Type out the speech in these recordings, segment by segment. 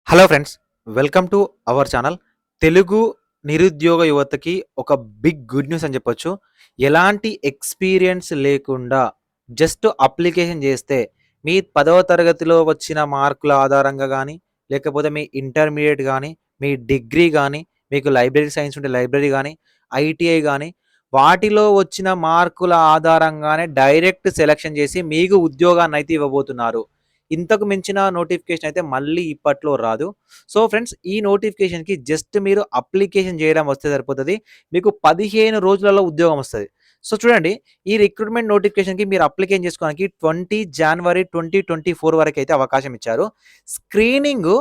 Hello friends, welcome to our channel. Telugu నిరుద్యోగ యువతకి ఒక బిగ్ గుడ్ న్యూస్ అని చెప్పొచ్చు. ఎలాంటి ఎక్స్‌పీరియన్స్ లేకుండా జస్ట్ అప్లికేషన్ చేస్తే మీ 10వ తరగతిలో వచ్చిన మార్కుల ఆధారంగా గానీ, లేకపోతే మీ ఇంటర్మీడియేట్ గానీ, మీ డిగ్రీ గానీ, మీకు లైబ్రరీ సైన్స్ ఉంటే లైబ్రరీ గానీ, ఐటీఐ గానీ, వాటిలో వచ్చిన మార్కుల ఆధారంగానే డైరెక్ట్ సెలక్షన్ చేసి మీకు ఉద్యోగాన్నయితే ఇవ్వబోతున్నారు. ఇంతకు మించిన నోటిఫికేషన్ అయితే మళ్ళీ ఇప్పట్లో రాదు. సో ఫ్రెండ్స్, ఈ నోటిఫికేషన్‌కి జస్ట్ మీరు అప్లికేషన్ చేయడం వస్తే సరిపోతది. మీకు 15 రోజులలో ఉద్యోగం వస్తది. సో చూడండి, ఈ రిక్రూట్‌మెంట్ నోటిఫికేషన్‌కి మీరు అప్లికేషన్ చేసుకోవడానికి 20 జనవరి 2024 వరకైతే అవకాశం ఇచ్చారు. స్క్రీనింగు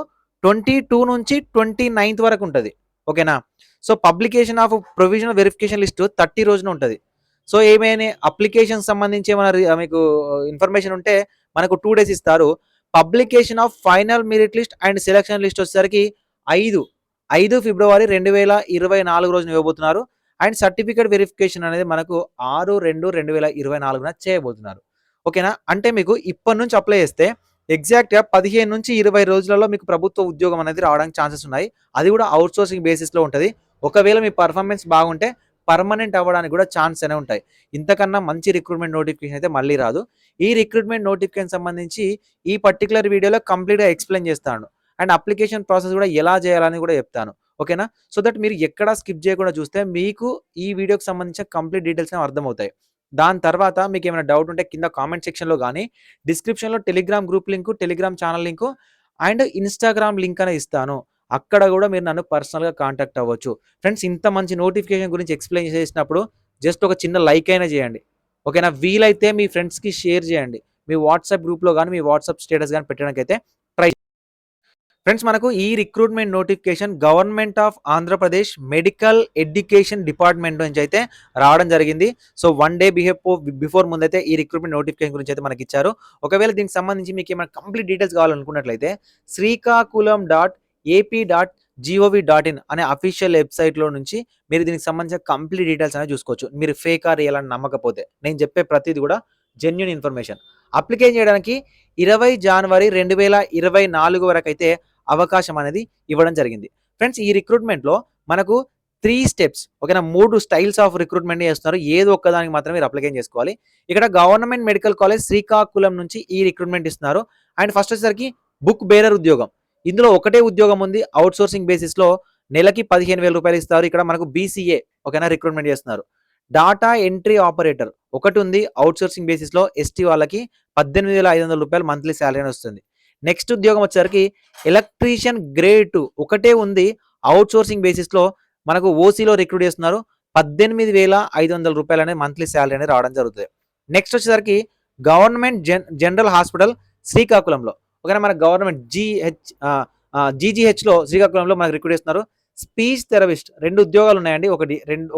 22 నుంచి 29 వరకు ఉంటది. ఓకేనా? So publication of provisional verification list 30 రోజున ఉంటది. సో ఏమైనా అప్లికేషన్‌కి సంబంధించి ఏమైనా మీకు ఇన్ఫర్మేషన్ ఉంటే మనకు 2 డేస్ ఇస్తారు. Publication of final merit list and selection list వచ్చేసరికి 5 ఫిబ్రవరి 2024 రోజున ఇవ్వబోతున్నారు. అండ్ సర్టిఫికేట్ వెరిఫికేషన్ అనేది మనకు 6/2/2024 చేయబోతున్నారు. ఓకేనా? అంటే మీకు ఇప్పటి నుంచి అప్లై చేస్తే ఎగ్జాక్ట్‌గా 15-20 రోజులలో మీకు ప్రభుత్వ ఉద్యోగం అనేది రావడానికి ఛాన్సెస్ ఉన్నాయి. అది కూడా ఔట్‌సోర్సింగ్ బేసిస్‌లో ఉంటది. ఒకవేళ మీ పెర్ఫార్మెన్స్ బాగుంటే పర్మనెంట్ అవ్వడానికి కూడా ఛాన్స్ అనేవి ఉంటాయి. ఇంతకన్నా మంచి రిక్రూట్‌మెంట్ నోటిఫికేషన్ అయితే మళ్ళీ రాదు. ఈ రిక్రూట్‌మెంట్ నోటిఫికేషన్ సంబంధించి ఈ పర్టిక్యులర్ వీడియోలో కంప్లీట్‌గా ఎక్స్‌ప్లెయిన్ చేస్తాను. అండ్ అప్లికేషన్ ప్రాసెస్ కూడా ఎలా చేయాలని కూడా చెప్తాను. ఓకేనా? సో దట్ మీరు ఎక్కడా స్కిప్ చేయకుండా చూస్తే మీకు ఈ వీడియోకి సంబంధించిన కంప్లీట్ డీటెయిల్స్ అనేవి అర్థమవుతాయి. దాని తర్వాత మీకేమైనా డౌట్ ఉంటే కింద కామెంట్ సెక్షన్‌లో గాని, డిస్క్రిప్షన్‌లో Telegram group link, Telegram channel link and Instagram link అనేది ఇస్తాను. అక్కడ కూడా మీరు నన్ను పర్సనల్‌గా కాంటాక్ట్ అవ్వచ్చు. ఫ్రెండ్స్, ఇంత మంచి నోటిఫికేషన్ గురించి ఎక్స్‌ప్లెయిన్ చేసినప్పుడు జస్ట్ ఒక చిన్న లైక్ అయినా చేయండి. ఓకేనా? వీలైతే మీ ఫ్రెండ్స్‌కి షేర్ చేయండి. మీ వాట్సాప్ గ్రూప్‌లో గాని, మీ వాట్సాప్ స్టేటస్ గాని పెట్టడానికైతే ట్రై ఫ్రెండ్స్, మనకు ఈ recruitment notification government of Andhra Pradesh medical education department నుంచి అయితే రావడం జరిగింది. సో 1 డే బిఫోర్ ముందైతే ఈ రిక్రూట్‌మెంట్ నోటిఫికేషన్ గురించి అయితే మనకిచ్చారు. ఒకవేళ దీనికి సంబంధించి మీకేమైనా కంప్లీట్ డీటెయిల్స్ కావాలనుకున్నట్లయితే శ్రీకాకుళం.ఏపీ.జీఓవీ.ఇన్ అనే అఫీషియల్ వెబ్‌సైట్‌లో నుంచి మీరు దీనికి సంబంధించిన కంప్లీట్ డీటెయిల్స్ అనేవి చూసుకోవచ్చు. మీరు ఫేకా, రియలా అని నమ్మకపోతే. నేను చెప్పే ప్రతీది కూడా జెన్యూన్ ఇన్ఫర్మేషన్. అప్లికేషన్ చేయడానికి 20 జనవరి 2024 వరకైతే అవకాశం అనేది ఇవ్వడం జరిగింది. ఫ్రెండ్స్, ఈ రిక్రూట్‌మెంట్‌లో మనకు 3 స్టెప్స్, ఓకేనా? 3 స్టైల్స్ ఆఫ్ రిక్రూట్‌మెంట్ చేస్తున్నారు. ఏదో ఒక్కదానికి మాత్రమే మీరు అప్లికేషన్ చేసుకోవాలి. ఇక్కడ గవర్నమెంట్ మెడికల్ కాలేజ్ శ్రీకాకుళం నుంచి ఈ రిక్రూట్‌మెంట్ ఇస్తున్నారు. అండ్ ఫస్ట్ వచ్చేసరికి బుక్ బేరర్ ఉద్యోగం. ఇందులో ఒకటే ఉద్యోగం ఉంది. ఔట్‌సోర్సింగ్ బేసిస్‌లో నెలకి 15,000 రూపాయలు ఇస్తారు. ఇక్కడ మనకు బీసీఏ, ఓకేనా, రిక్రూట్‌మెంట్ చేస్తున్నారు. డాటా ఎంట్రీ ఆపరేటర్ ఒకటి ఉంది. ఔట్‌సోర్సింగ్ బేసిస్‌లో ఎస్టీ వాళ్ళకి 18,500 రూపాయలు మంత్లీ సాలరీ అని వస్తుంది. నెక్స్ట్ ఉద్యోగం వచ్చేసరికి ఎలక్ట్రీషియన్ గ్రేడ్ 2 ఒకటే ఉంది. ఔట్‌సోర్సింగ్ బేసిస్‌లో మనకు ఓసీలో రిక్రూట్ చేస్తున్నారు. 18,500 రూపాయలు అనే మంత్లీ సాలరీ అనేది రావడం జరుగుతుంది. నెక్స్ట్ వచ్చేసరికి గవర్నమెంట్ జనరల్ హాస్పిటల్ శ్రీకాకుళంలో, ఓకేనా, మన గవర్నమెంట్ జీజీహెచ్‌లో శ్రీకాకుళంలో మనకు రిక్రూట్ చేస్తున్నారు. స్పీచ్ థెరపిస్ట్ 2 ఉద్యోగాలు ఉన్నాయండి.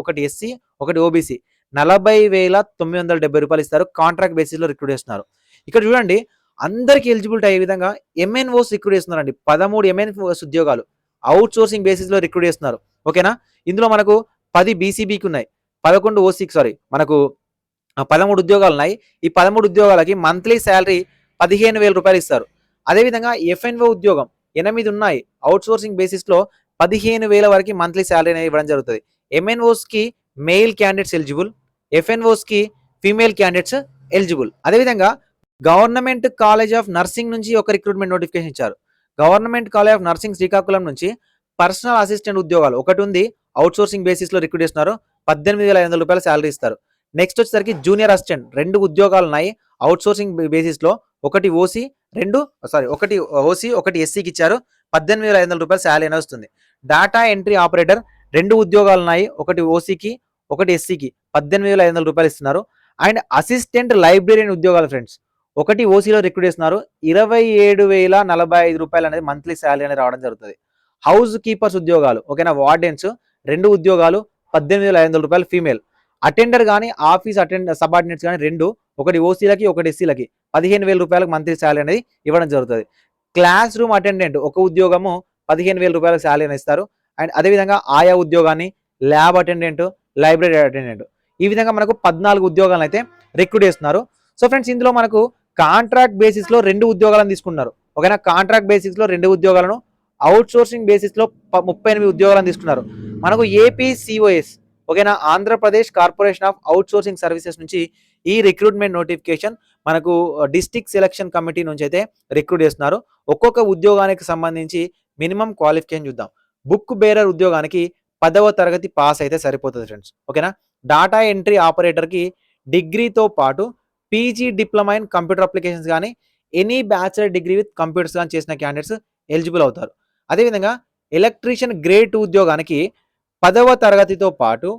ఒకటి ఎస్సీ, ఒకటి ఓబీసీ. 40,970 రూపాయలు ఇస్తారు. కాంట్రాక్ట్ బేసిస్‌లో రిక్రూట్ చేస్తున్నారు. ఇక్కడ చూడండి, అందరికి ఎలిజిబిలిటీ అయ్యే విధంగా ఎంఎన్ఓస్ రిక్రూట్ చేస్తున్నారండి. 13 ఎంఎన్ఓస్ ఉద్యోగాలు అవుట్ సోర్సింగ్ బేసిస్‌లో రిక్రూట్ చేస్తున్నారు. ఓకేనా? ఇందులో మనకు 10 బీసీబీకి ఉన్నాయి. 11 ఓసీకి, మనకు 13 ఉద్యోగాలు ఉన్నాయి. ఈ 13 ఉద్యోగాలకి మంత్లీ సాలరీ 15,000 రూపాయలు ఇస్తారు. అదేవిధంగా ఎఫ్ఎన్ఓ ఉద్యోగం 8 ఉన్నాయి. అవుట్ సోర్సింగ్ బేసిస్‌లో 15,000 వరకు మంత్లీ సాలరీ అనేది ఇవ్వడం జరుగుతుంది. ఎంఎన్ఓస్‌కి మెయిల్ క్యాండిడేట్స్ ఎలిజిబుల్, ఎఫ్ఎన్ఓస్‌కి ఫీమేల్ క్యాండిడేట్స్ ఎలిజిబుల్. అదేవిధంగా గవర్నమెంట్ కాలేజ్ ఆఫ్ నర్సింగ్ నుంచి ఒక రిక్రూట్మెంట్ నోటిఫికేషన్ ఇచ్చారు. Government college of nursing Srikakulam నుంచి పర్సనల్ అసిస్టెంట్ ఉద్యోగాలు ఒకటి ఉంది. అవుట్ సోర్సింగ్ బేసిస్‌లో రిక్రూట్ చేస్తున్నారు. 18,500 రూపాయలు సాలరీ ఇస్తారు. నెక్స్ట్ వచ్చేసరికి జూనియర్ అసిస్టెంట్ 2 ఉద్యోగాలు ఉన్నాయి. అవుట్ సోర్సింగ్ బేసిస్‌లో ఒకటి ఓసీ, ఒకటి ఓసీ, ఒకటి ఎస్సీకి ఇచ్చారు. 18,500 రూపాయలు సాలరీ అనేది వస్తుంది. డాటా ఎంట్రీ ఆపరేటర్ 2 ఉద్యోగాలు ఉన్నాయి. ఒకటి ఓసీకి, ఒకటి ఎస్సీకి 18,500 రూపాయలు ఇస్తున్నారు. అండ్ అసిస్టెంట్ లైబ్రేరియన్ ఉద్యోగాలు ఫ్రెండ్స్, ఒకటి ఓసీలో రిక్రూట్ చేస్తున్నారు. 27,045 రూపాయలు అనేది మంత్లీ సాలరీ అనేది రావడం జరుగుతుంది. హౌస్ కీపర్స్ ఉద్యోగాలు, ఓకేనా, వార్డెన్స్ 2 ఉద్యోగాలు 18,500 రూపాయలు ఫీమేల్. అటెండర్ కానీ ఆఫీస్ సబార్డినేట్స్ కానీ 2, ఒకటి ఓసీలకి, ఒకటి ఎస్సీలకి 15,000 రూపాయలకు మంత్లీ సాలరీ అనేది ఇవ్వడం జరుగుతుంది. క్లాస్ రూమ్ అటెండెంట్ ఒక ఉద్యోగము 15,000 రూపాయలకు సాలరీ అని ఇస్తారు. అండ్ అదేవిధంగా ఆయా ఉద్యోగాన్ని ల్యాబ్ అటెండెంట్, లైబ్రరీ అటెండెంట్, ఈ విధంగా మనకు 14 ఉద్యోగాలను అయితే రిక్రూట్ చేస్తున్నారు. సో ఫ్రెండ్స్, ఇందులో మనకు కాంట్రాక్ట్ బేసిస్‌లో 2 ఉద్యోగాలను తీసుకున్నారు. ఓకేనా? కాంట్రాక్ట్ బేసిస్‌లో 2 ఉద్యోగాలను అవుట్‌సోర్సింగ్ బేసిస్‌లో 38 ఉద్యోగాలను తీసుకున్నారు. మనకు ఏపీసీఓఎస్ ఓకేనా? Andhra Pradesh corporation of outsourcing services నుంచి ఈ రిక్రూట్‌మెంట్ నోటిఫికేషన్ మనకు డిస్ట్రిక్ట్ సెలక్షన్ కమిటీ నుంచైతే రిక్రూట్ చేస్తున్నారు. ఒక్కొక్క ఉద్యోగానికి సంబంధించి మినిమమ్ క్వాలిఫికేషన్ చూద్దాం. బుక్ బేరర్ ఉద్యోగానికి 10వ తరగతి పాస్ అయితే సరిపోతది ఫ్రెండ్స్. ఓకేనా? డాటా ఎంట్రీ ఆపరేటర్‌కి డిగ్రీతో పాటు PG diploma in computer applications గాని, any bachelor degree with computers గాని చేసిన క్యాండిడేట్స్ ఎలిజిబుల్ అవుతారు. అదేవిధంగా ఎలక్ట్రీషియన్ గ్రేడ్ 2 ఉద్యోగానికి 10వ తరగతితో పాటు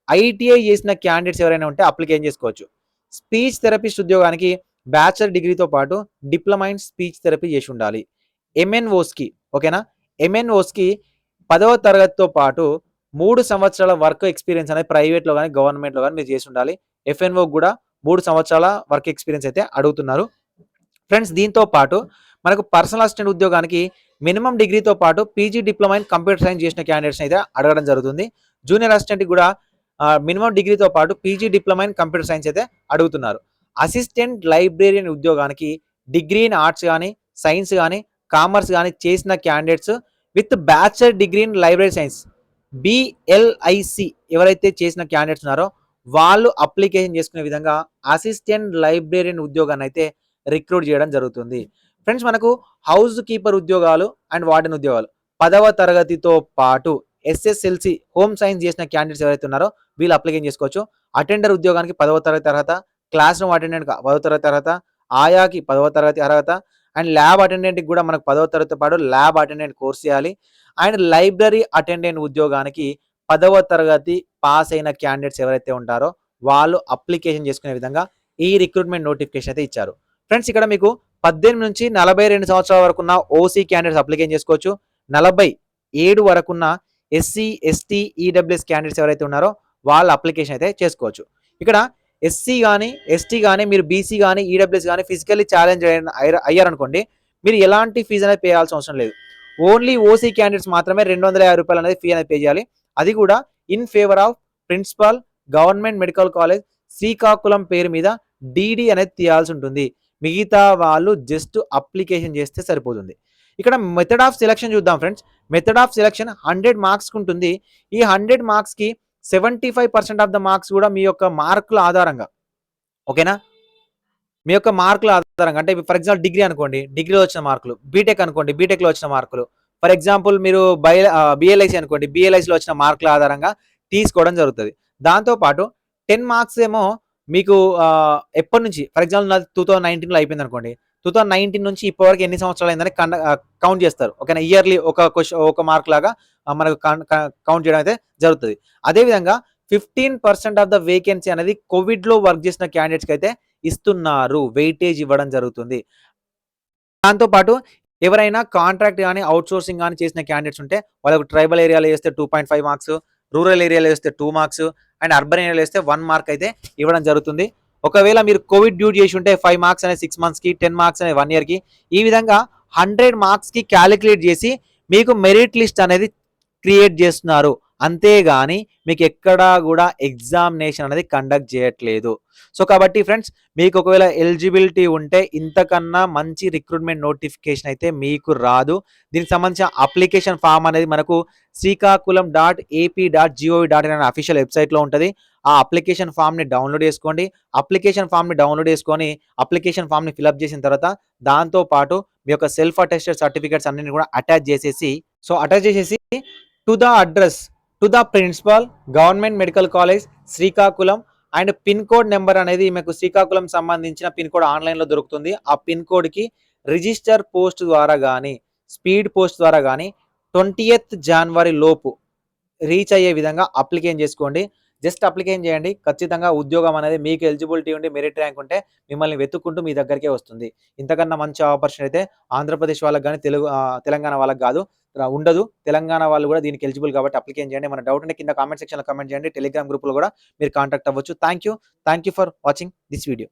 ఐటీఐ చేసిన క్యాండిడేట్స్ ఎవరైనా ఉంటే అప్లికేషన్ చేసుకోవచ్చు. స్పీచ్ థెరపిస్ట్ ఉద్యోగానికి బ్యాచిలర్ డిగ్రీతో పాటు డిప్లొమా ఇన్ స్పీచ్ థెరపీ చేసి ఉండాలి. ఎంఎన్ఓస్‌కి ఓకేనా? ఎంఎన్ఓస్‌కి 10వ తరగతితో పాటు 3 సంవత్సరాల వర్క్ ఎక్స్‌పీరియన్స్ అనేది ప్రైవేట్‌లో గాని, గవర్నమెంట్‌లో గాని మీరు చేసి ఉండాలి. ఎఫ్ఎన్ఓకి కూడా 3 సంవత్సరాల వర్క్ ఎక్స్‌పీరియన్స్ అయితే అడుగుతున్నారు. ఫ్రెండ్స్ దీంతో పాటు మనకు పర్సనల్ అసిస్టెంట్ ఉద్యోగానికి మినిమమ్ డిగ్రీతో పాటు PG diploma in computer science చేసిన క్యాండిడేట్స్ అయితే అడగడం జరుగుతుంది. జూనియర్ అసిస్టెంట్‌కి కూడా మినిమమ్ డిగ్రీతో పాటు PG diploma in computer science అయితే అడుగుతున్నారు. అసిస్టెంట్ లైబ్రేరియన్ ఉద్యోగానికి డిగ్రీ ఇన్ ఆర్ట్స్ గాని, సైన్స్ గాని, కామర్స్ గాని చేసిన candidates with bachelor degree in library science BLISc ఎవరైతే చేసిన క్యాండిడేట్స్ ఉన్నారో వాళ్ళు అప్లికేషన్ చేసుకునే విధంగా అసిస్టెంట్ లైబ్రేరియన్ ఉద్యోగాన్ని అయితే రిక్రూట్ చేయడం జరుగుతుంది. ఫ్రెండ్స్ మనకు హౌస్ కీపర్ ఉద్యోగాలు అండ్ వార్డెన్ ఉద్యోగాలు 10వ తరగతితో పాటు ఎస్ఎస్ఎల్సి హోమ్ సైన్స్ చేసిన క్యాండిడేట్స్ ఎవరైతే ఉన్నారో వీళ్ళు అప్లికేషన్ చేసుకోవచ్చు. అటెండర్ ఉద్యోగానికి 10వ తరగతి అర్హత, క్లాస్ రూమ్ అటెండెంట్ 10వ తరగతి అర్హత, ఆయాకి 10వ తరగతి అర్హత అండ్ ల్యాబ్ అటెండెంట్కి కూడా మనకు 10వ తరగతితో పాటు ల్యాబ్ అటెండెంట్ కోర్స్ చేయాలి. అండ్ లైబ్రరీ అటెండెంట్ ఉద్యోగానికి 10వ తరగతి పాస్ అయిన క్యాండిడేట్స్ ఎవరైతే ఉంటారో వాళ్ళు అప్లికేషన్ చేసుకునే విధంగా ఈ రిక్రూట్మెంట్ నోటిఫికేషన్ అయితే ఇచ్చారు. ఫ్రెండ్స్ ఇక్కడ మీకు 18 నుంచి 42 సంవత్సరాల వరకున్న ఓసీ క్యాండిడేట్స్ అప్లికేషన్ చేసుకోవచ్చు. 47 వరకున్న ఎస్సీ, ఎస్టీ, ఈడబ్ల్యూఎస్ క్యాండిడేట్స్ ఎవరైతే ఉన్నారో వాళ్ళ అప్లికేషన్ అయితే చేసుకోవచ్చు. ఇక్కడ ఎస్సీ గానీ, ఎస్టీ గానీ, మీరు బీసీ గానీ, ఈడబ్ల్యూఎస్ గానీ ఫిజికల్లీ ఛాలెంజ్ అయ్యారనుకోండి మీరు ఎలాంటి ఫీజు అనేది పే చేయాల్సిన అవసరం లేదు. ఓన్లీ ఓసీ క్యాండిడేట్స్ మాత్రమే రూ. 250 అనేది ఫీ అనేది పే చేయాలి. అది కూడా in favour of principal government medical college Srikakulam పేరు మీద డీడీ అనేది తీయాల్సి ఉంటుంది. మిగతా వాళ్ళు జస్ట్ అప్లికేషన్ చేస్తే సరిపోతుంది. ఇక్కడ మెథడ్ ఆఫ్ సెలక్షన్ చూద్దాం ఫ్రెండ్స్. మెథడ్ ఆఫ్ సెలక్షన్ 100 మార్క్స్‌కి ఉంటుంది. ఈ 100 మార్క్స్‌కి 75% ఆఫ్ ద మార్క్స్ కూడా మీ యొక్క మార్కుల ఆధారంగా ఓకేనా? మీ యొక్క మార్కుల ఆధారంగా అంటే ఫర్ ఎగ్జాంపుల్ డిగ్రీ అనుకోండి, డిగ్రీలో వచ్చిన మార్కులు. బీటెక్ అనుకోండి, బీటెక్‌లో వచ్చిన మార్కులు. ఫర్ ఎగ్జాంపుల్ మీరు బీఎల్ఐసీ అనుకోండి, బీఎల్ఐసీలో వచ్చిన మార్కుల ఆధారంగా తీసుకోవడం జరుగుతది. దాంతో పాటు 10 మార్క్స్ ఏమో మీకు ఎప్పటి నుంచి ఫర్ ఎగ్జాంపుల్ నాది 2019లో అయిపోయిందనుకోండి. 2019 నుంచి ఇప్పటివరకు ఎన్ని సంవత్సరాలు అయిందని కౌంట్ చేస్తారు. ఓకేనా? ఇయర్‌లీ ఒక మార్క్ లాగా మనకు కౌంట్ చేయడం అయితే జరుగుతది. అదేవిధంగా 15% ఆఫ్ ద వేకెన్సీ అనేది కోవిడ్‌లో వర్క్ చేసిన క్యాండిడేట్స్‌కి అయితే ఇస్తున్నారు. వెయిటేజ్ ఇవ్వడం జరుగుతుంది. దాంతో పాటు ఎవరైనా కాంట్రాక్ట్ గాని, ఔట్‌సోర్సింగ్ గాని చేసిన క్యాండిడేట్స్ ఉంటే వాళ్ళకు ట్రైబల్ ఏరియాలో చేస్తే 2.5 మార్క్స్, రూరల్ ఏరియాలో చేస్తే 2 మార్క్స్ అండ్ అర్బన్ ఏరియాలో చేస్తే 1 మార్క్ అయితే ఇవ్వడం జరుగుతుంది. ఒకవేళ మీరు కోవిడ్ డ్యూటీ చేసి ఉంటే 5 మార్క్స్ అనేది 6 మంత్స్‌కి, 10 మార్క్స్ అనేది 1 ఇయర్‌కి ఈ విధంగా 100 మార్క్స్‌కి కాలిక్యులేట్ చేసి మీకు మెరిట్ లిస్ట్ అనేది క్రియేట్ చేస్తున్నారు. అంతేగాని మీకు ఎక్కడా కూడా ఎగ్జామినేషన్ అనేది కండక్ట్ చేయట్లేదు. సో కాబట్టి ఫ్రెండ్స్ మీకు ఒకవేళ ఎలిజిబిలిటీ ఉంటే ఇంతకన్నా మంచి రిక్రూట్మెంట్ నోటిఫికేషన్ అయితే మీకు రాదు. దీనికి సంబంధించిన అప్లికేషన్ ఫామ్ అనేది మనకు శ్రీకాకుళం.ఏపీ.gov.in అనే అఫీషియల్ వెబ్సైట్లో ఉంటుంది. ఆ అప్లికేషన్ ఫామ్‌ని డౌన్లోడ్ చేసుకోండి. అప్లికేషన్ ఫామ్‌ని డౌన్లోడ్ చేసుకొని అప్లికేషన్ ఫామ్‌ని ఫిలప్ చేసిన తర్వాత దాంతో పాటు మీ యొక్క సెల్ఫ్ అటెస్టెడ్ సర్టిఫికేట్స్ అన్నిటిని కూడా అటాచ్ చేసేసి to the address to the principal government medical college Srikakulam and pin code number అనేది మీకు శ్రీకాకుళం సంబంధించిన పిన్ కోడ్ ఆన్లైన్‌లో దొరుకుతుంది. ఆ పిన్ కోడ్‌కి రిజిస్టర్ పోస్ట్ ద్వారా గాని, స్పీడ్ పోస్ట్ ద్వారా గాని 20th జనవరి లోపు రీచ్ అయ్యే విధంగా అప్లికేషన్ చేసుకోండి. జస్ట్ అప్లికేషన్ చేయండి. ఖచ్చితంగా ఉద్యోగం అనేది మీకు ఎలిజిబిలిటీ ఉండి మెరిట్ ర్యాంక్ ఉంటే మిమ్మల్ని వెతుక్కుంటూ మీ దగ్గరికే వస్తుంది. ఇంతకన్నా మంచి ఆపర్చునిటీ అయితే ఆంధ్రప్రదేశ్ వాళ్ళకి గాని, తెలంగాణ వాళ్ళకి గాదు ఉండదు. తెలంగాణ వాళ్ళు కూడా దీనికి ఎలిజిబుల్ కాబట్టి అప్లికేషన్ చేయండి. ఏమైనా డౌట్ ఉంటే కింద కామెంట్ సెక్షన్‌లో కామెంట్ చేయండి. టెలిగ్రామ్ గ్రూప్‌లో కూడా మీరు కాంటాక్ట్ అవ్వచ్చు. Thank you for watching this video.